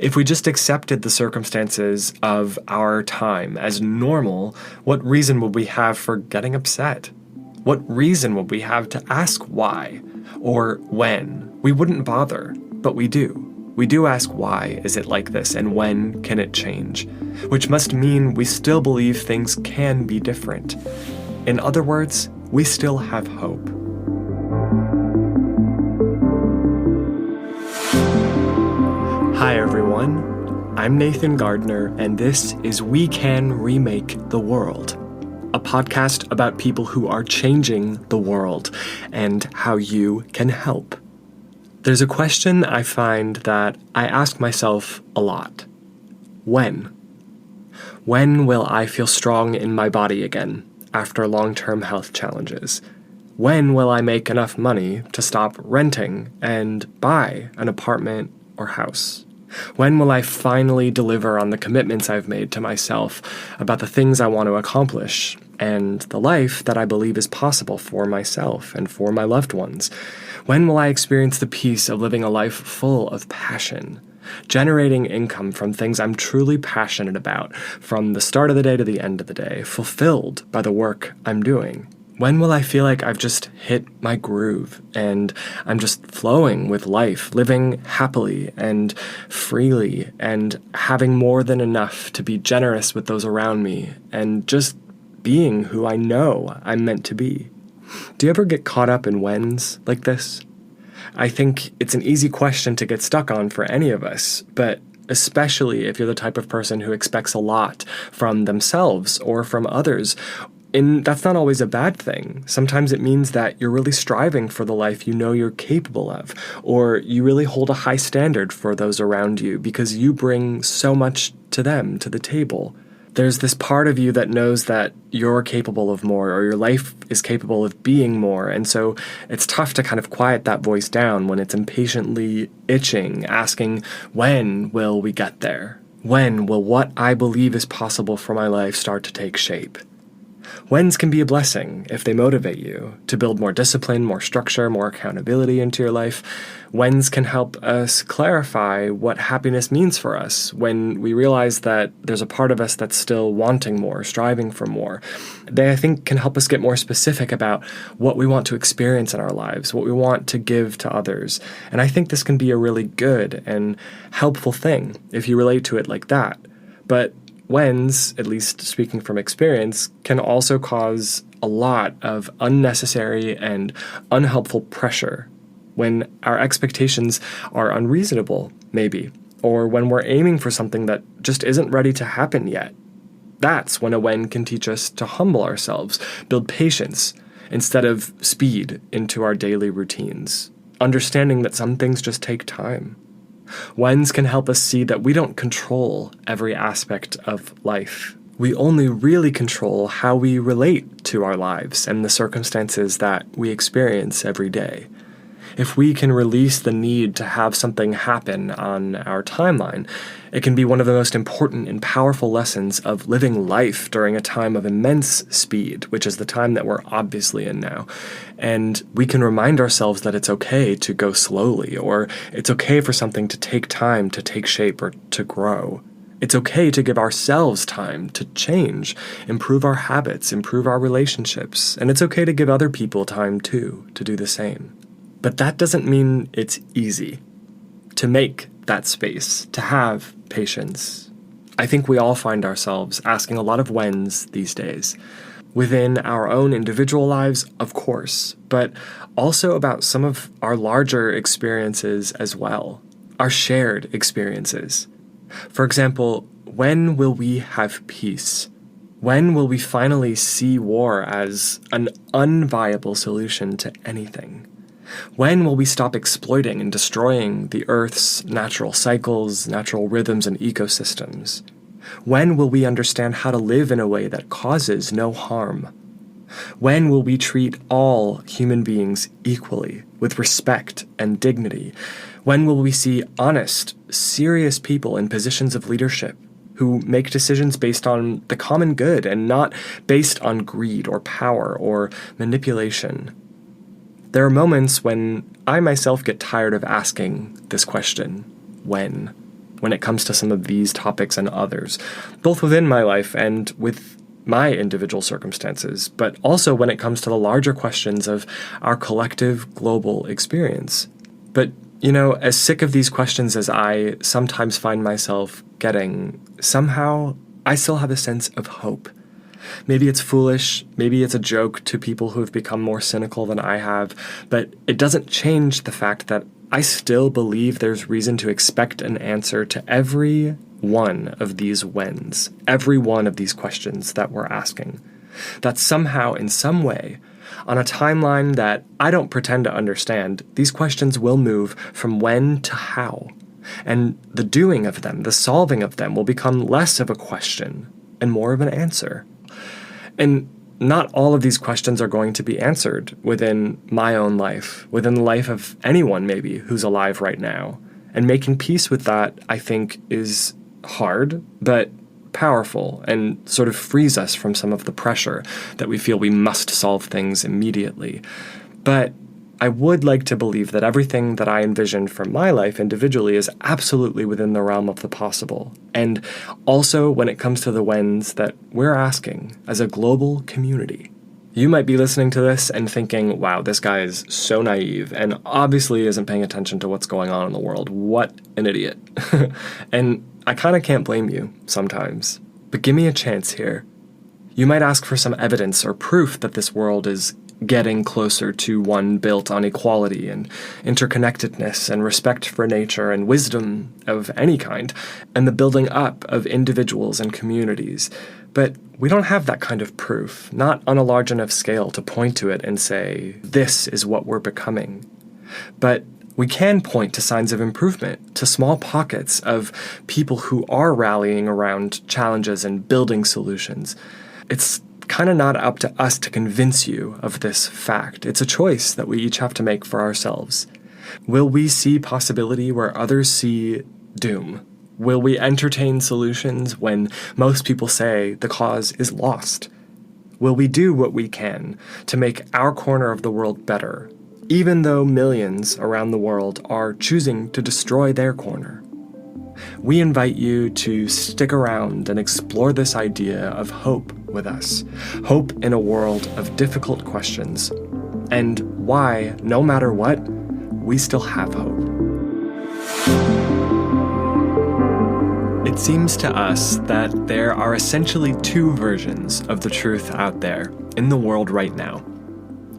If we just accepted the circumstances of our time as normal, what reason would we have for getting upset? What reason would we have to ask why or when? We wouldn't bother, but we do. We do ask why is it like this and when can it change? Which must mean we still believe things can be different. In other words, we still have hope. Hi everyone, I'm Nathan Gardner, and this is We Can Remake the World, a podcast about people who are changing the world and how you can help. There's a question I find that I ask myself a lot. When? When will I feel strong in my body again after long-term health challenges? When will I make enough money to stop renting and buy an apartment or house? When will I finally deliver on the commitments I've made to myself about the things I want to accomplish and the life that I believe is possible for myself and for my loved ones? When will I experience the peace of living a life full of passion, generating income from things I'm truly passionate about from the start of the day to the end of the day, fulfilled by the work I'm doing? When will I feel like I've just hit my groove and I'm just flowing with life, living happily and freely and having more than enough to be generous with those around me and just being who I know I'm meant to be? Do you ever get caught up in whens like this? I think it's an easy question to get stuck on for any of us, but especially if you're the type of person who expects a lot from themselves or from others. And that's not always a bad thing. Sometimes it means that you're really striving for the life you know you're capable of, or you really hold a high standard for those around you because you bring so much to them, to the table. There's this part of you that knows that you're capable of more, or your life is capable of being more, and so it's tough to kind of quiet that voice down when it's impatiently itching, asking, when will we get there? When will what I believe is possible for my life start to take shape? Whens can be a blessing if they motivate you to build more discipline, more structure, more accountability into your life. Whens can help us clarify what happiness means for us when we realize that there's a part of us that's still wanting more, striving for more. They, I think, can help us get more specific about what we want to experience in our lives, what we want to give to others. And I think this can be a really good and helpful thing if you relate to it like that. But whens, at least speaking from experience, can also cause a lot of unnecessary and unhelpful pressure when our expectations are unreasonable, maybe, or when we're aiming for something that just isn't ready to happen yet. That's when a when can teach us to humble ourselves, build patience instead of speed into our daily routines, understanding that some things just take time. Whens can help us see that we don't control every aspect of life. We only really control how we relate to our lives and the circumstances that we experience every day. If we can release the need to have something happen on our timeline, it can be one of the most important and powerful lessons of living life during a time of immense speed, which is the time that we're obviously in now. And we can remind ourselves that it's okay to go slowly, or it's okay for something to take time to take shape or to grow. It's okay to give ourselves time to change, improve our habits, improve our relationships, and it's okay to give other people time too, to do the same. But that doesn't mean it's easy to make that space, to have patience. I think we all find ourselves asking a lot of whens these days. Within our own individual lives, of course, but also about some of our larger experiences as well, our shared experiences. For example, when will we have peace? When will we finally see war as an unviable solution to anything? When will we stop exploiting and destroying the Earth's natural cycles, natural rhythms, and ecosystems? When will we understand how to live in a way that causes no harm? When will we treat all human beings equally, with respect and dignity? When will we see honest, serious people in positions of leadership who make decisions based on the common good and not based on greed or power or manipulation? There are moments when I myself get tired of asking this question, when when it comes to some of these topics and others, both within my life and with my individual circumstances, but also when it comes to the larger questions of our collective global experience. But, as sick of these questions as I sometimes find myself getting, somehow I still have a sense of hope. Maybe it's foolish, maybe it's a joke to people who have become more cynical than I have, but it doesn't change the fact that I still believe there's reason to expect an answer to every one of these whens, every one of these questions that we're asking. That somehow, in some way, on a timeline that I don't pretend to understand, these questions will move from when to how. And the doing of them, the solving of them, will become less of a question and more of an answer. And not all of these questions are going to be answered within my own life, within the life of anyone maybe who's alive right now. And making peace with that, I think, is hard, but powerful and sort of frees us from some of the pressure that we feel we must solve things immediately. But I would like to believe that everything that I envisioned for my life individually is absolutely within the realm of the possible. And also when it comes to the whens that we're asking as a global community. You might be listening to this and thinking, wow, this guy is so naive and obviously isn't paying attention to what's going on in the world. What an idiot. And I kind of can't blame you sometimes. But give me a chance here. You might ask for some evidence or proof that this world is getting closer to one built on equality and interconnectedness and respect for nature and wisdom of any kind, and the building up of individuals and communities. But we don't have that kind of proof, not on a large enough scale to point to it and say, this is what we're becoming. But we can point to signs of improvement, to small pockets of people who are rallying around challenges and building solutions. It's kind of not up to us to convince you of this fact. It's a choice that we each have to make for ourselves. Will we see possibility where others see doom? Will we entertain solutions when most people say the cause is lost? Will we do what we can to make our corner of the world better, even though millions around the world are choosing to destroy their corner? We invite you to stick around and explore this idea of hope with us. Hope in a world of difficult questions, and why, no matter what, we still have hope. It seems to us that there are essentially two versions of the truth out there in the world right now.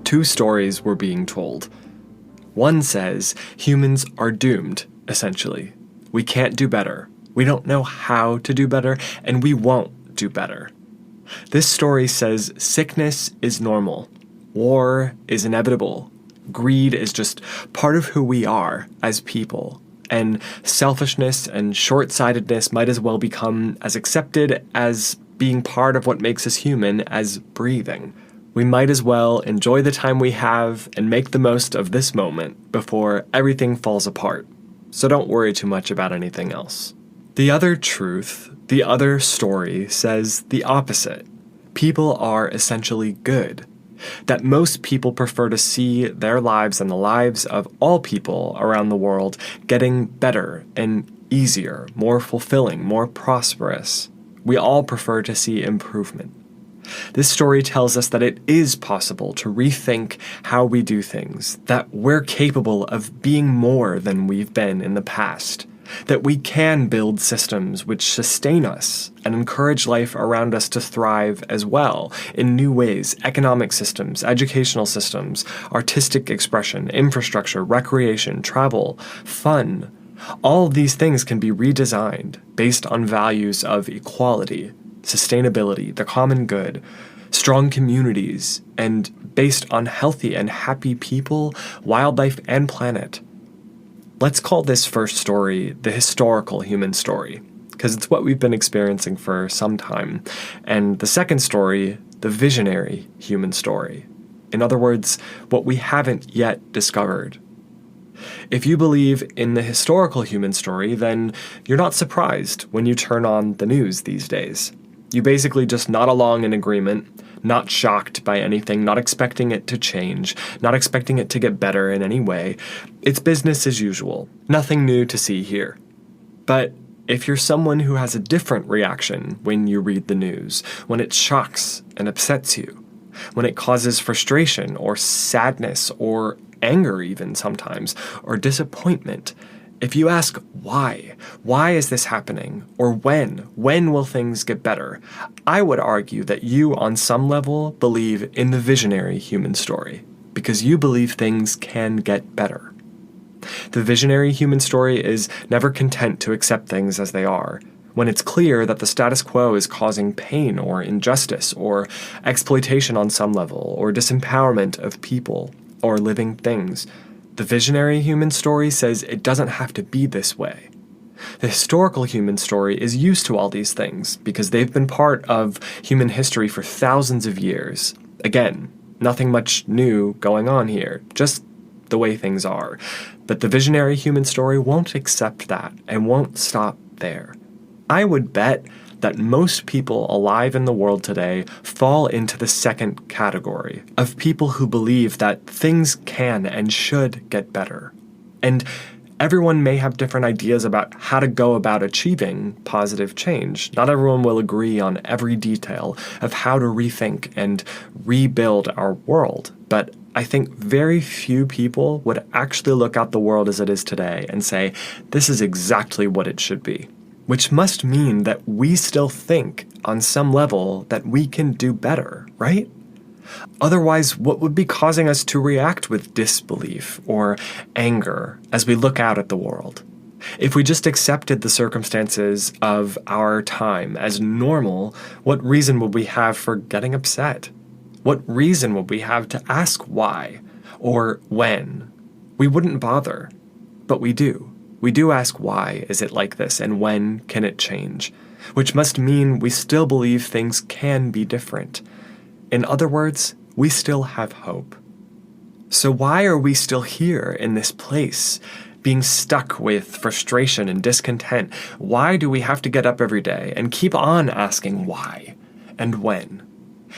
Two stories were being told. One says humans are doomed, essentially. We can't do better. We don't know how to do better, and we won't do better. This story says sickness is normal. War is inevitable. Greed is just part of who we are as people. And selfishness and short-sightedness might as well become as accepted as being part of what makes us human as breathing. We might as well enjoy the time we have and make the most of this moment before everything falls apart. So don't worry too much about anything else. The other truth, the other story, says the opposite. People are essentially good. That most people prefer to see their lives and the lives of all people around the world getting better and easier, more fulfilling, more prosperous. We all prefer to see improvement. This story tells us that it is possible to rethink how we do things, that we're capable of being more than we've been in the past, that we can build systems which sustain us and encourage life around us to thrive as well in new ways: economic systems, educational systems, artistic expression, infrastructure, recreation, travel, fun. All of these things can be redesigned based on values of equality, sustainability, the common good, strong communities, and based on healthy and happy people, wildlife, and planet. Let's call this first story the historical human story, because it's what we've been experiencing for some time, and the second story, the visionary human story. In other words, what we haven't yet discovered. If you believe in the historical human story, then you're not surprised when you turn on the news these days. You basically just nod along in agreement, not shocked by anything, not expecting it to change, not expecting it to get better in any way. It's business as usual. Nothing new to see here. But if you're someone who has a different reaction when you read the news, when it shocks and upsets you, when it causes frustration or sadness or anger even sometimes, or disappointment, if you ask why is this happening, or when will things get better, I would argue that you on some level believe in the visionary human story, because you believe things can get better. The visionary human story is never content to accept things as they are. When it's clear that the status quo is causing pain or injustice or exploitation on some level or disempowerment of people or living things, the visionary human story says it doesn't have to be this way. The historical human story is used to all these things because they've been part of human history for thousands of years. Again, nothing much new going on here, just the way things are. But the visionary human story won't accept that and won't stop there. I would bet that most people alive in the world today fall into the second category of people who believe that things can and should get better. And everyone may have different ideas about how to go about achieving positive change. Not everyone will agree on every detail of how to rethink and rebuild our world, but I think very few people would actually look at the world as it is today and say, this is exactly what it should be. Which must mean that we still think, on some level, that we can do better, right? Otherwise, what would be causing us to react with disbelief or anger as we look out at the world? If we just accepted the circumstances of our time as normal, what reason would we have for getting upset? What reason would we have to ask why or when? We wouldn't bother, but we do. We do ask why is it like this and when can it change, which must mean we still believe things can be different. In other words, we still have hope. So why are we still here in this place, being stuck with frustration and discontent? Why do we have to get up every day and keep on asking why and when?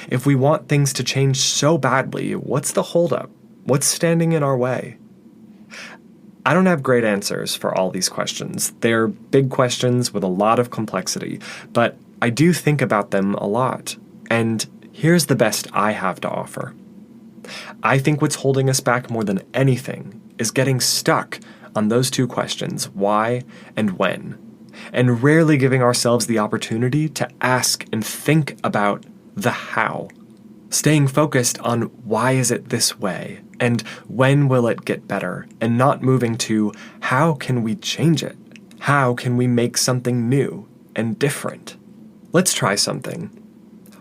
If we want things to change so badly, what's the holdup? What's standing in our way? I don't have great answers for all these questions. They're big questions with a lot of complexity, but I do think about them a lot. And here's the best I have to offer. I think what's holding us back more than anything is getting stuck on those two questions, why and when, and rarely giving ourselves the opportunity to ask and think about the how. Staying focused on why is it this way and when will it get better, and not moving to how can we change it? How can we make something new and different? Let's try something.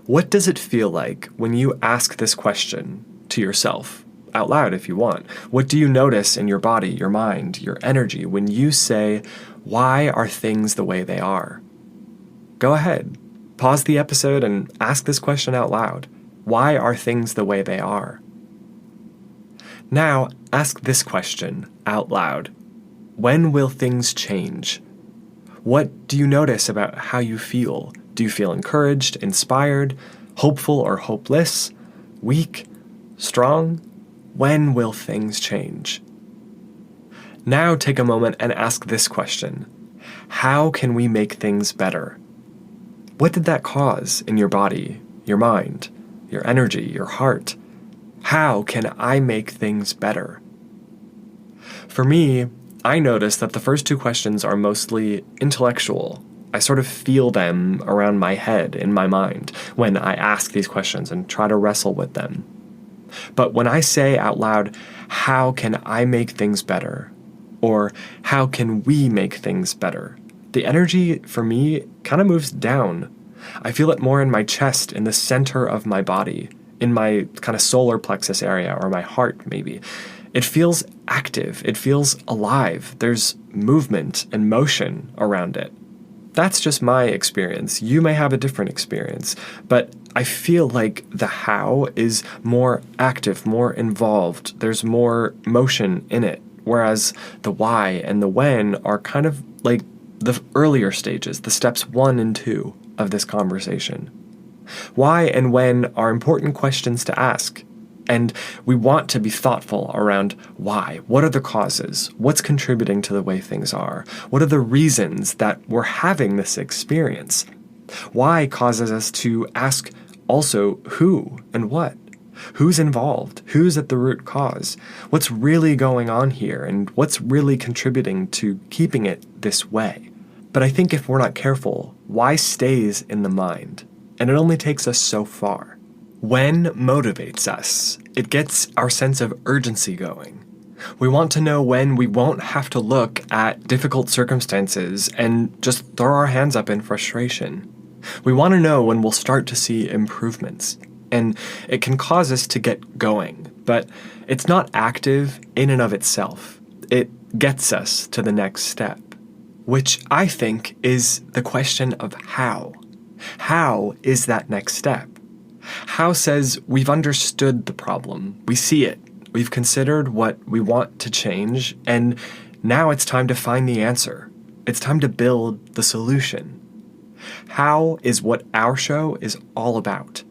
What does it feel like when you ask this question to yourself, out loud if you want? What do you notice in your body, your mind, your energy when you say, why are things the way they are? Go ahead, pause the episode and ask this question out loud. Why are things the way they are? Now, ask this question out loud. When will things change? What do you notice about how you feel? Do you feel encouraged, inspired, hopeful or hopeless, weak, strong? When will things change? Now take a moment and ask this question. How can we make things better? What did that cause in your body, your mind, your energy, your heart? How can I make things better? For me, I notice that the first two questions are mostly intellectual. I sort of feel them around my head, in my mind, when I ask these questions and try to wrestle with them. But when I say out loud, how can I make things better? Or how can we make things better? The energy, for me, kind of moves down. I feel it more in my chest, in the center of my body, in my kind of solar plexus area, or my heart, maybe. It feels active. It feels alive. There's movement and motion around it. That's just my experience. You may have a different experience, but I feel like the how is more active, more involved. There's more motion in it, whereas the why and the when are kind of like the earlier stages, the steps 1 and 2 of this conversation. Why and when are important questions to ask. And we want to be thoughtful around why. What are the causes? What's contributing to the way things are? What are the reasons that we're having this experience? Why causes us to ask also who and what? Who's involved? Who's at the root cause? What's really going on here? And what's really contributing to keeping it this way? But I think if we're not careful, why stays in the mind? And it only takes us so far. When motivates us, it gets our sense of urgency going. We want to know when we won't have to look at difficult circumstances and just throw our hands up in frustration. We want to know when we'll start to see improvements. And it can cause us to get going, but it's not active in and of itself. It gets us to the next step, which I think is the question of how. How is that next step? How says we've understood the problem, we see it, we've considered what we want to change, and now it's time to find the answer. It's time to build the solution. How is what our show is all about.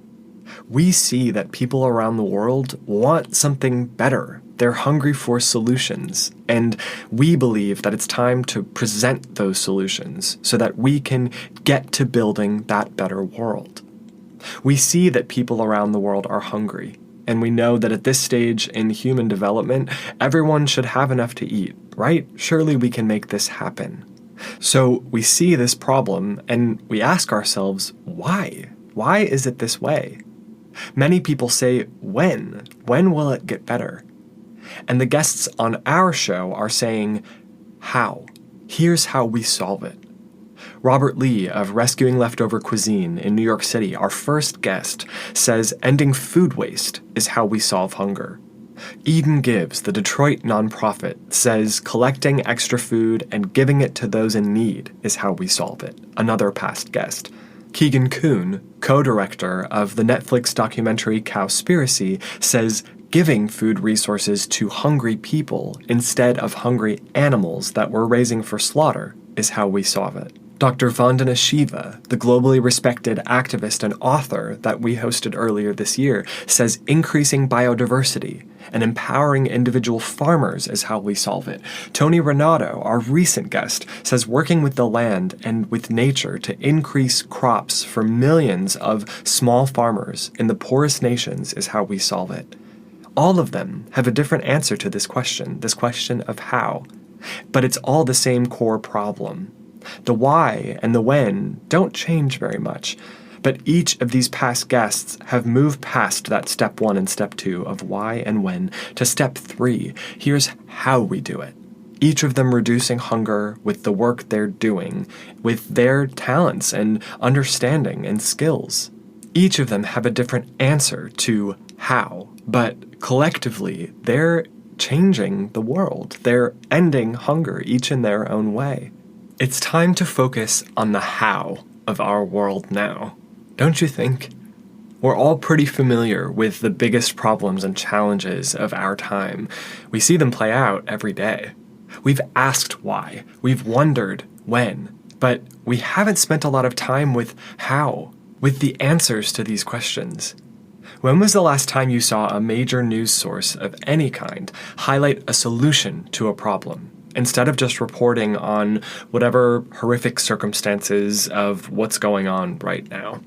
We see that people around the world want something better. They're hungry for solutions, and we believe that it's time to present those solutions so that we can get to building that better world. We see that people around the world are hungry, and we know that at this stage in human development, everyone should have enough to eat, right? Surely we can make this happen. So we see this problem, and we ask ourselves, why? Why is it this way? Many people say, when? When will it get better? And the guests on our show are saying, how? Here's how we solve it. Robert Lee of Rescuing Leftover Cuisine in New York City, our first guest, says ending food waste is how we solve hunger. Eden Gives, the Detroit nonprofit, says collecting extra food and giving it to those in need is how we solve it. Another past guest. Keegan Kuhn, co-director of the Netflix documentary Cowspiracy, says giving food resources to hungry people instead of hungry animals that we're raising for slaughter is how we solve it. Dr. Vandana Shiva, the globally respected activist and author that we hosted earlier this year, says increasing biodiversity and empowering individual farmers is how we solve it. Tony Renato, our recent guest, says working with the land and with nature to increase crops for millions of small farmers in the poorest nations is how we solve it. All of them have a different answer to this question of how. But it's all the same core problem. The why and the when don't change very much, but each of these past guests have moved past that step 1 and step 2 of why and when to step 3. Here's how we do it. Each of them reducing hunger with the work they're doing, with their talents and understanding and skills. Each of them have a different answer to how, but collectively they're changing the world. They're ending hunger, each in their own way. It's time to focus on the how of our world now, don't you think? We're all pretty familiar with the biggest problems and challenges of our time. We see them play out every day. We've asked why, we've wondered when, but we haven't spent a lot of time with how, with the answers to these questions. When was the last time you saw a major news source of any kind highlight a solution to a problem, instead of just reporting on whatever horrific circumstances of what's going on right now?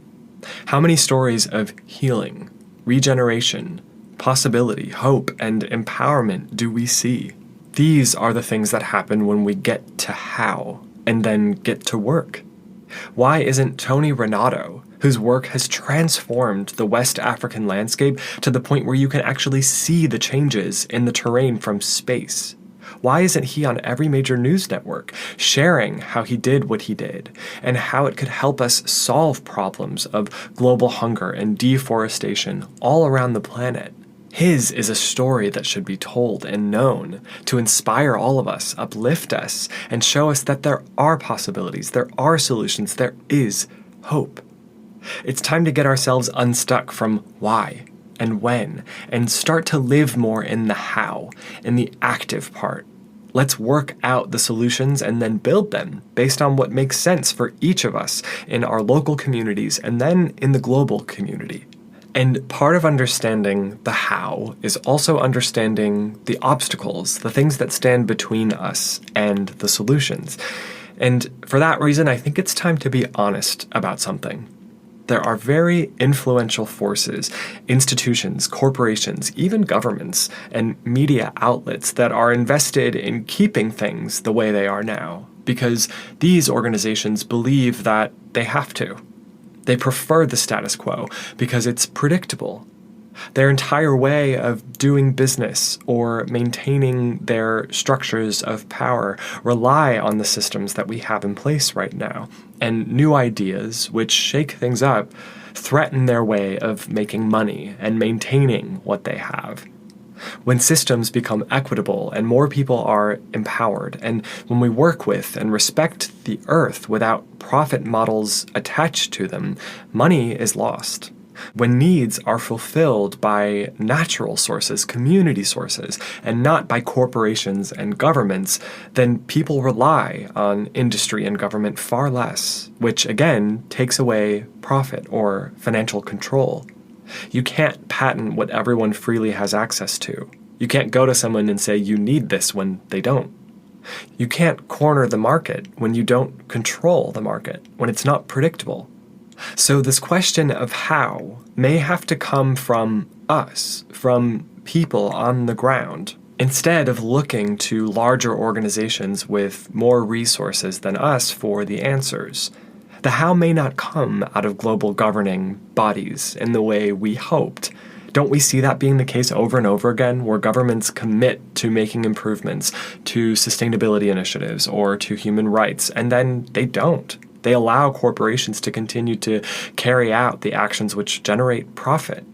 How many stories of healing, regeneration, possibility, hope, and empowerment do we see? These are the things that happen when we get to how, and then get to work. Why isn't Tony Renato, whose work has transformed the West African landscape to the point where you can actually see the changes in the terrain from space? Why isn't he on every major news network, sharing how he did what he did, and how it could help us solve problems of global hunger and deforestation all around the planet? His is a story that should be told and known to inspire all of us, uplift us, and show us that there are possibilities, there are solutions, there is hope. It's time to get ourselves unstuck from why and when, and start to live more in the how, in the active part. Let's work out the solutions and then build them based on what makes sense for each of us in our local communities and then in the global community. And part of understanding the how is also understanding the obstacles, the things that stand between us and the solutions. And for that reason, I think it's time to be honest about something. There are very influential forces, institutions, corporations, even governments, and media outlets that are invested in keeping things the way they are now, because these organizations believe that they have to. They prefer the status quo because it's predictable. Their entire way of doing business or maintaining their structures of power rely on the systems that we have in place right now. And new ideas, which shake things up, threaten their way of making money and maintaining what they have. When systems become equitable and more people are empowered, and when we work with and respect the earth without profit models attached to them, money is lost. When needs are fulfilled by natural sources, community sources, and not by corporations and governments, then people rely on industry and government far less, which again takes away profit or financial control. You can't patent what everyone freely has access to. You can't go to someone and say you need this when they don't. You can't corner the market when you don't control the market, when it's not predictable. So this question of how may have to come from us, from people on the ground, instead of looking to larger organizations with more resources than us for the answers. The how may not come out of global governing bodies in the way we hoped. Don't we see that being the case over and over again, where governments commit to making improvements to sustainability initiatives or to human rights, and then they don't? They allow corporations to continue to carry out the actions which generate profit.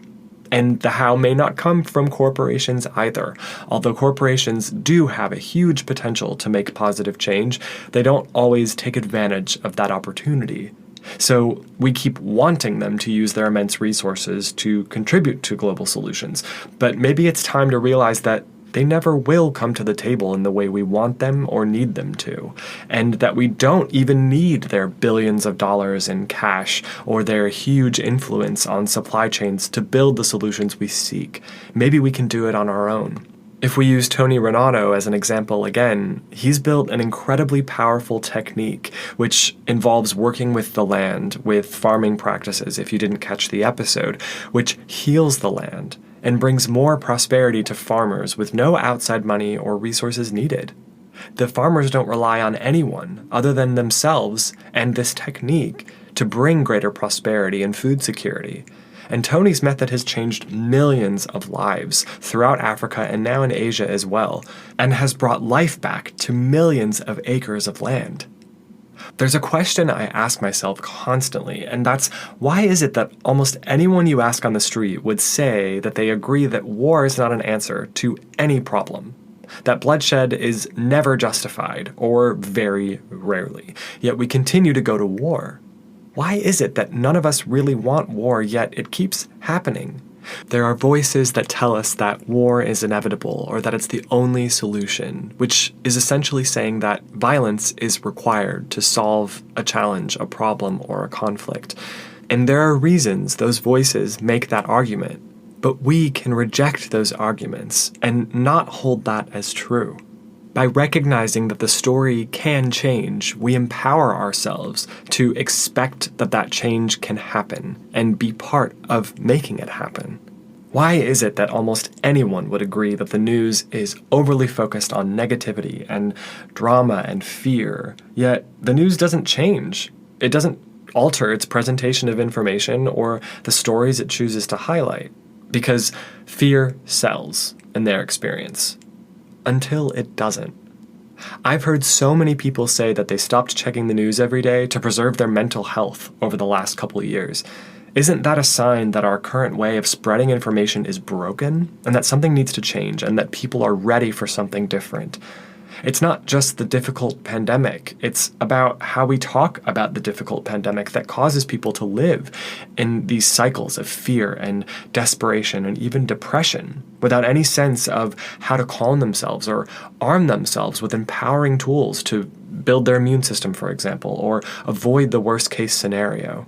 And the how may not come from corporations either. Although corporations do have a huge potential to make positive change, they don't always take advantage of that opportunity. So we keep wanting them to use their immense resources to contribute to global solutions. But maybe it's time to realize that they never will come to the table in the way we want them or need them to, and that we don't even need their billions of dollars in cash or their huge influence on supply chains to build the solutions we seek. Maybe we can do it on our own. If we use Tony Renato as an example again, he's built an incredibly powerful technique which involves working with the land, with farming practices, if you didn't catch the episode, which heals the land and brings more prosperity to farmers with no outside money or resources needed. The farmers don't rely on anyone other than themselves and this technique to bring greater prosperity and food security. And Tony's method has changed millions of lives throughout Africa and now in Asia as well, and has brought life back to millions of acres of land. There's a question I ask myself constantly, and that's, why is it that almost anyone you ask on the street would say that they agree that war is not an answer to any problem? That bloodshed is never justified, or very rarely, yet we continue to go to war. Why is it that none of us really want war, yet it keeps happening? There are voices that tell us that war is inevitable or that it's the only solution, which is essentially saying that violence is required to solve a challenge, a problem, or a conflict. And there are reasons those voices make that argument, but we can reject those arguments and not hold that as true. By recognizing that the story can change, we empower ourselves to expect that that change can happen and be part of making it happen. Why is it that almost anyone would agree that the news is overly focused on negativity and drama and fear, yet the news doesn't change? It doesn't alter its presentation of information or the stories it chooses to highlight, because fear sells in their experience. Until it doesn't. I've heard so many people say that they stopped checking the news every day to preserve their mental health over the last couple of years. Isn't that a sign that our current way of spreading information is broken, and that something needs to change, and that people are ready for something different? It's not just the difficult pandemic. It's about how we talk about the difficult pandemic that causes people to live in these cycles of fear and desperation and even depression without any sense of how to calm themselves or arm themselves with empowering tools to build their immune system, for example, or avoid the worst case scenario.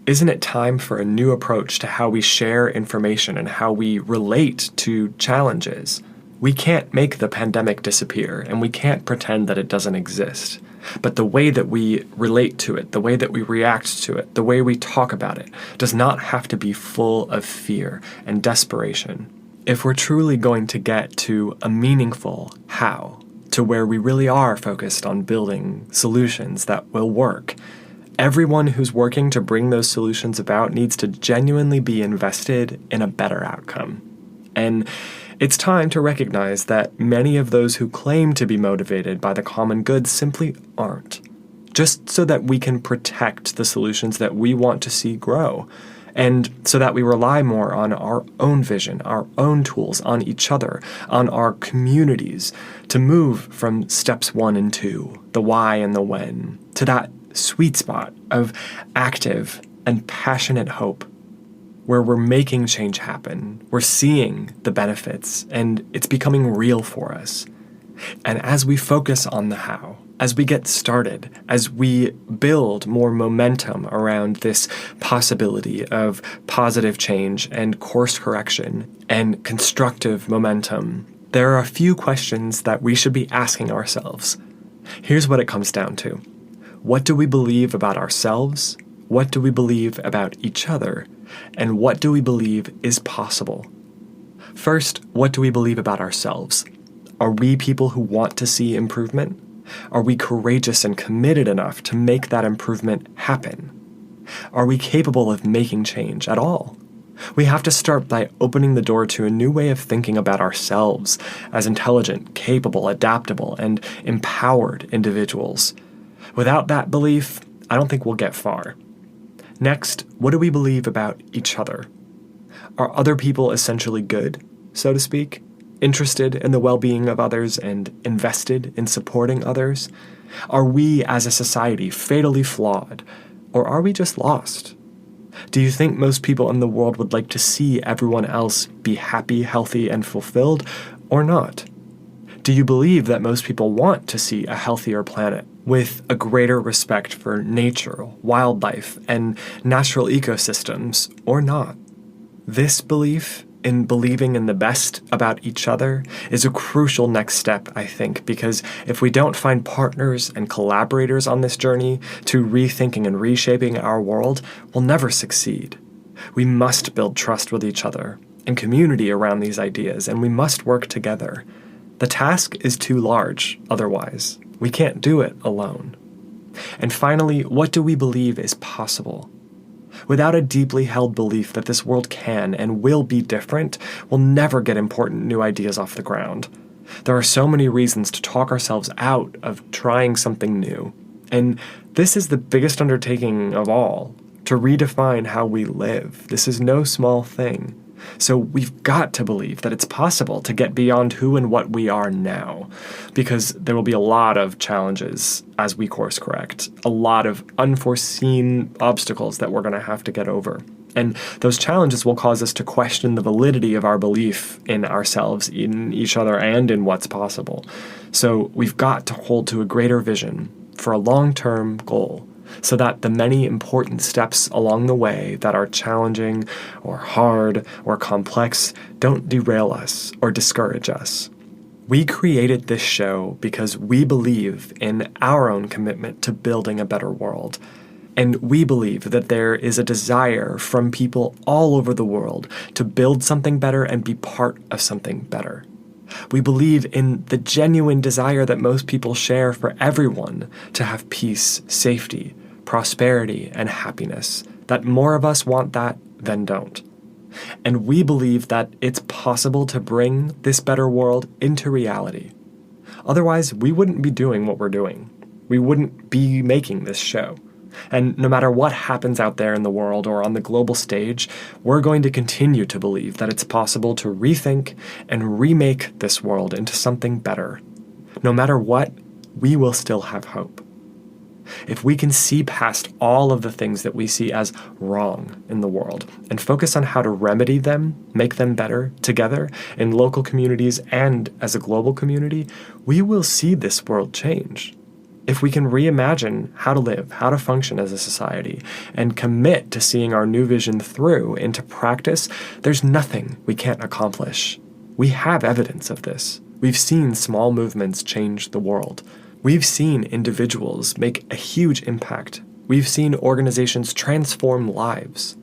Isn't it time for a new approach to how we share information and how we relate to challenges? We can't make the pandemic disappear, and we can't pretend that it doesn't exist. But the way that we relate to it, the way that we react to it, the way we talk about it, does not have to be full of fear and desperation. If we're truly going to get to a meaningful how, to where we really are focused on building solutions that will work, everyone who's working to bring those solutions about needs to genuinely be invested in a better outcome. And it's time to recognize that many of those who claim to be motivated by the common good simply aren't, just so that we can protect the solutions that we want to see grow, and so that we rely more on our own vision, our own tools, on each other, on our communities, to move from steps 1 and 2, the why and the when, to that sweet spot of active and passionate hope, where we're making change happen, we're seeing the benefits, and it's becoming real for us. And as we focus on the how, as we get started, as we build more momentum around this possibility of positive change and course correction and constructive momentum, there are a few questions that we should be asking ourselves. Here's what it comes down to. What do we believe about ourselves? What do we believe about each other? And what do we believe is possible? First, what do we believe about ourselves? Are we people who want to see improvement? Are we courageous and committed enough to make that improvement happen? Are we capable of making change at all? We have to start by opening the door to a new way of thinking about ourselves as intelligent, capable, adaptable, and empowered individuals. Without that belief, I don't think we'll get far. Next, what do we believe about each other? Are other people essentially good, so to speak? Interested in the well-being of others and invested in supporting others? Are we, as a society, fatally flawed, or are we just lost? Do you think most people in the world would like to see everyone else be happy, healthy, and fulfilled, or not? Do you believe that most people want to see a healthier planet with a greater respect for nature, wildlife, and natural ecosystems, or not? This belief in believing in the best about each other is a crucial next step, I think, because if we don't find partners and collaborators on this journey to rethinking and reshaping our world, we'll never succeed. We must build trust with each other and community around these ideas, and we must work together. The task is too large otherwise. We can't do it alone. And finally, what do we believe is possible? Without a deeply held belief that this world can and will be different, we'll never get important new ideas off the ground. There are so many reasons to talk ourselves out of trying something new. And this is the biggest undertaking of all, to redefine how we live. This is no small thing. So we've got to believe that it's possible to get beyond who and what we are now, because there will be a lot of challenges as we course correct, a lot of unforeseen obstacles that we're going to have to get over. And those challenges will cause us to question the validity of our belief in ourselves, in each other, and in what's possible. So we've got to hold to a greater vision for a long-term goal, so that the many important steps along the way that are challenging or hard or complex don't derail us or discourage us. We created this show because we believe in our own commitment to building a better world. And we believe that there is a desire from people all over the world to build something better and be part of something better. We believe in the genuine desire that most people share for everyone to have peace, safety, prosperity, and happiness, that more of us want that than don't. And we believe that it's possible to bring this better world into reality. Otherwise, we wouldn't be doing what we're doing. We wouldn't be making this show. And no matter what happens out there in the world or on the global stage, we're going to continue to believe that it's possible to rethink and remake this world into something better. No matter what, we will still have hope. If we can see past all of the things that we see as wrong in the world and focus on how to remedy them, make them better together in local communities and as a global community, we will see this world change. If we can reimagine how to live, how to function as a society, and commit to seeing our new vision through into practice, there's nothing we can't accomplish. We have evidence of this. We've seen small movements change the world. We've seen individuals make a huge impact. We've seen organizations transform lives.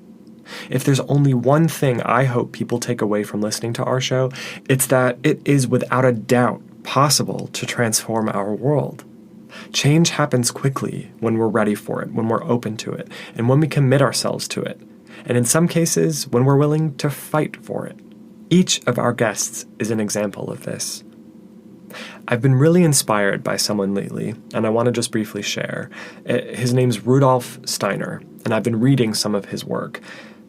If there's only one thing I hope people take away from listening to our show, it's that it is without a doubt possible to transform our world. Change happens quickly when we're ready for it, when we're open to it, and when we commit ourselves to it. And in some cases, when we're willing to fight for it. Each of our guests is an example of this. I've been really inspired by someone lately, and I want to just briefly share. His name's Rudolf Steiner, and I've been reading some of his work.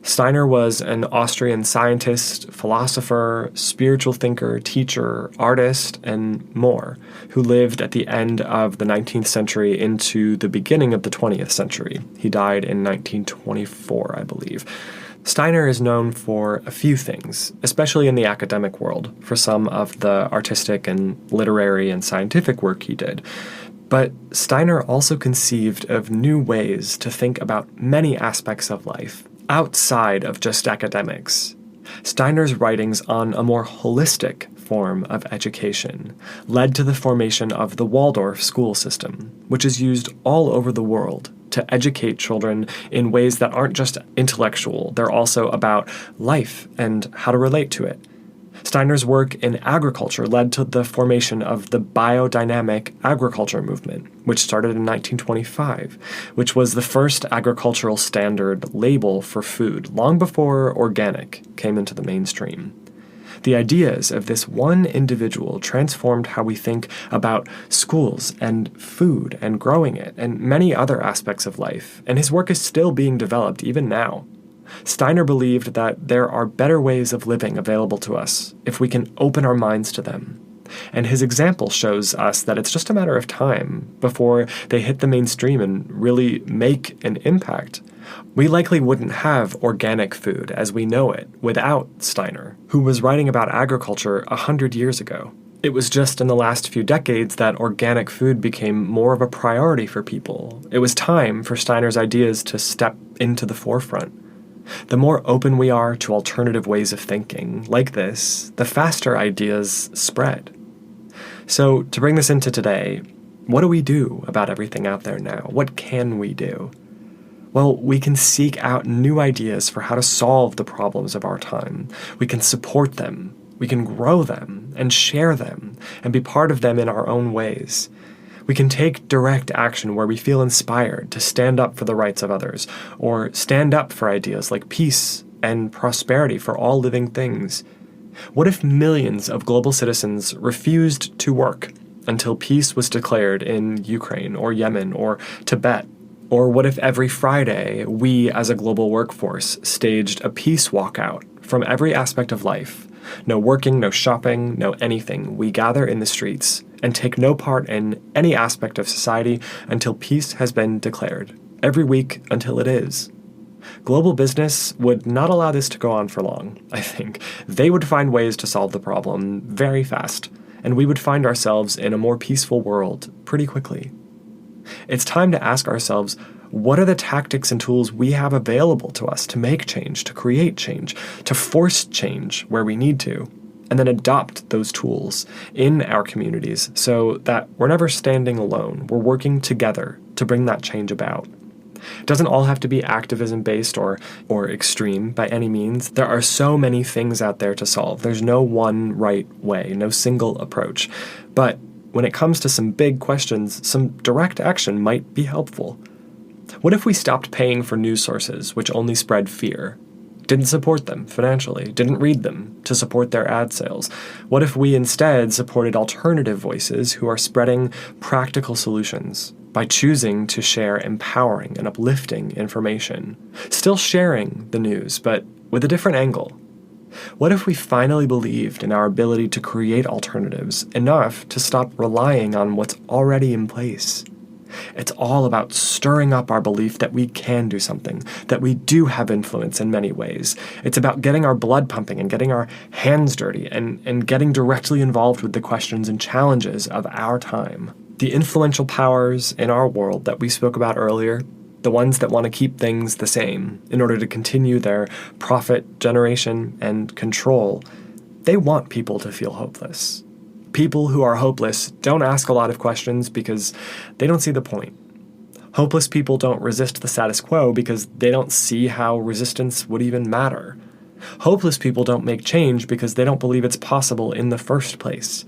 Steiner was an Austrian scientist, philosopher, spiritual thinker, teacher, artist, and more, who lived at the end of the 19th century into the beginning of the 20th century. He died in 1924, I believe. Steiner is known for a few things, especially in the academic world, for some of the artistic and literary and scientific work he did. But Steiner also conceived of new ways to think about many aspects of life, outside of just academics. Steiner's writings on a more holistic form of education led to the formation of the Waldorf school system, which is used all over the world to educate children in ways that aren't just intellectual, they're also about life and how to relate to it. Steiner's work in agriculture led to the formation of the biodynamic agriculture movement, which started in 1925, which was the first agricultural standard label for food, long before organic came into the mainstream. The ideas of this one individual transformed how we think about schools and food and growing it and many other aspects of life, and his work is still being developed even now. Steiner believed that there are better ways of living available to us if we can open our minds to them. And his example shows us that it's just a matter of time before they hit the mainstream and really make an impact. We likely wouldn't have organic food as we know it without Steiner, who was writing about agriculture 100 years ago. It was just in the last few decades that organic food became more of a priority for people. It was time for Steiner's ideas to step into the forefront. The more open we are to alternative ways of thinking, like this, the faster ideas spread. So, to bring this into today, what do we do about everything out there now? What can we do? Well, we can seek out new ideas for how to solve the problems of our time. We can support them, we can grow them, and share them, and be part of them in our own ways. We can take direct action where we feel inspired to stand up for the rights of others, or stand up for ideas like peace and prosperity for all living things. What if millions of global citizens refused to work until peace was declared in Ukraine or Yemen or Tibet? Or what if every Friday we as a global workforce staged a peace walkout from every aspect of life? No working, no shopping, no anything. We gather in the streets and take no part in any aspect of society until peace has been declared, every week until it is. Global business would not allow this to go on for long, I think. They would find ways to solve the problem very fast, and we would find ourselves in a more peaceful world pretty quickly. It's time to ask ourselves, what are the tactics and tools we have available to us to make change, to create change, to force change where we need to, and then adopt those tools in our communities so that we're never standing alone. We're working together to bring that change about. It doesn't all have to be activism-based or extreme by any means. There are so many things out there to solve. There's no one right way, no single approach. But when it comes to some big questions, some direct action might be helpful. What if we stopped paying for news sources which only spread fear? Didn't support them financially, didn't read them to support their ad sales? What if we instead supported alternative voices who are spreading practical solutions by choosing to share empowering and uplifting information, still sharing the news, but with a different angle? What if we finally believed in our ability to create alternatives enough to stop relying on what's already in place? It's all about stirring up our belief that we can do something, that we do have influence in many ways. It's about getting our blood pumping and getting our hands dirty and getting directly involved with the questions and challenges of our time. The influential powers in our world that we spoke about earlier, the ones that want to keep things the same in order to continue their profit generation and control, they want people to feel hopeless. People who are hopeless don't ask a lot of questions because they don't see the point. Hopeless people don't resist the status quo because they don't see how resistance would even matter. Hopeless people don't make change because they don't believe it's possible in the first place.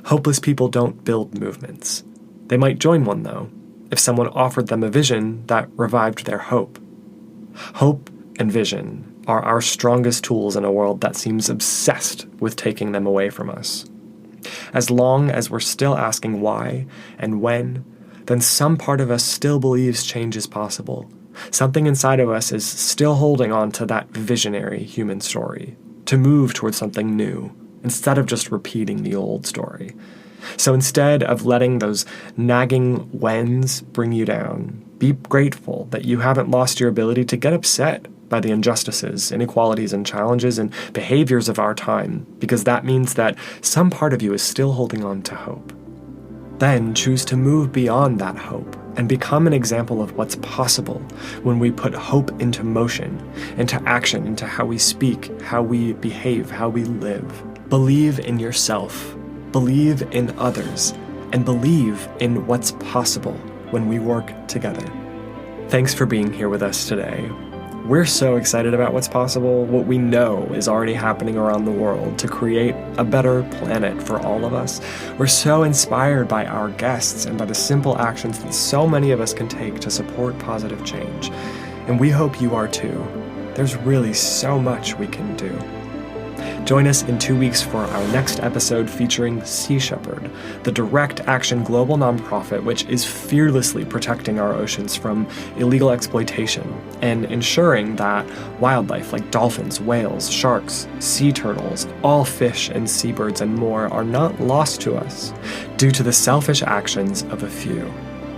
Hopeless people don't build movements. They might join one, though, if someone offered them a vision that revived their hope. Hope and vision are our strongest tools in a world that seems obsessed with taking them away from us. As long as we're still asking why and when, then some part of us still believes change is possible. Something inside of us is still holding on to that visionary human story, to move towards something new, instead of just repeating the old story. So instead of letting those nagging whens bring you down, be grateful that you haven't lost your ability to get upset by the injustices, inequalities, and challenges and behaviors of our time, because that means that some part of you is still holding on to hope. Then choose to move beyond that hope and become an example of what's possible when we put hope into motion, into action, into how we speak, how we behave, how we live. Believe in yourself, believe in others, and believe in what's possible when we work together. Thanks for being here with us today. We're so excited about what's possible, what we know is already happening around the world to create a better planet for all of us. We're so inspired by our guests and by the simple actions that so many of us can take to support positive change. And we hope you are too. There's really so much we can do. Join us in 2 weeks for our next episode featuring Sea Shepherd, the direct action global nonprofit which is fearlessly protecting our oceans from illegal exploitation and ensuring that wildlife like dolphins, whales, sharks, sea turtles, all fish and seabirds and more are not lost to us due to the selfish actions of a few.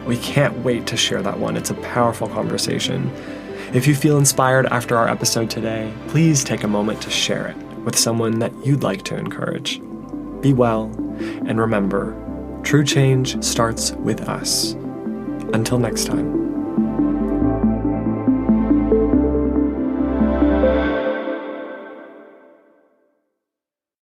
We can't wait to share that one. It's a powerful conversation. If you feel inspired after our episode today, please take a moment to share it with someone that you'd like to encourage. Be well, and remember, true change starts with us. Until next time.